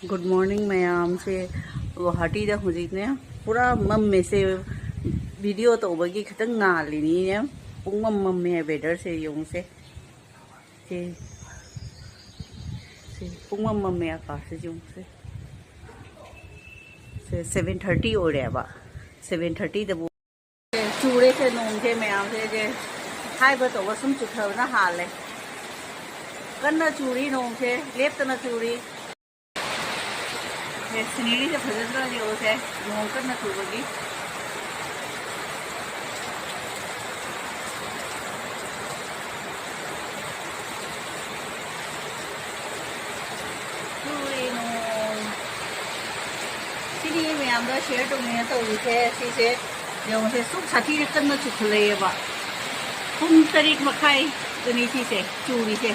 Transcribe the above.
good morning ma'am से गुवाहाटी हजिने पूरा मम्मे से वीडियो तौबगी खत नालीनी पुंग मम्मे वेदर से यूं से पुंग मम्मे आकाश से यूं से 7:30 हो रहा है 7:30 दबो चूड़े से नोंग से मैम से जे हाइब तौब सुम चुथबना हाले कन्ना चूड़ी नोंग से लेपतना चूड़ी सिनेरी से फजरा जो है नोंग कन्ना चूबगी मैम शेयर तौने तौरीसे सिसे यौसे सुख साथी कन्ना चुखलेबा पुंग 8 मखाई गनी सिसे चूरीसे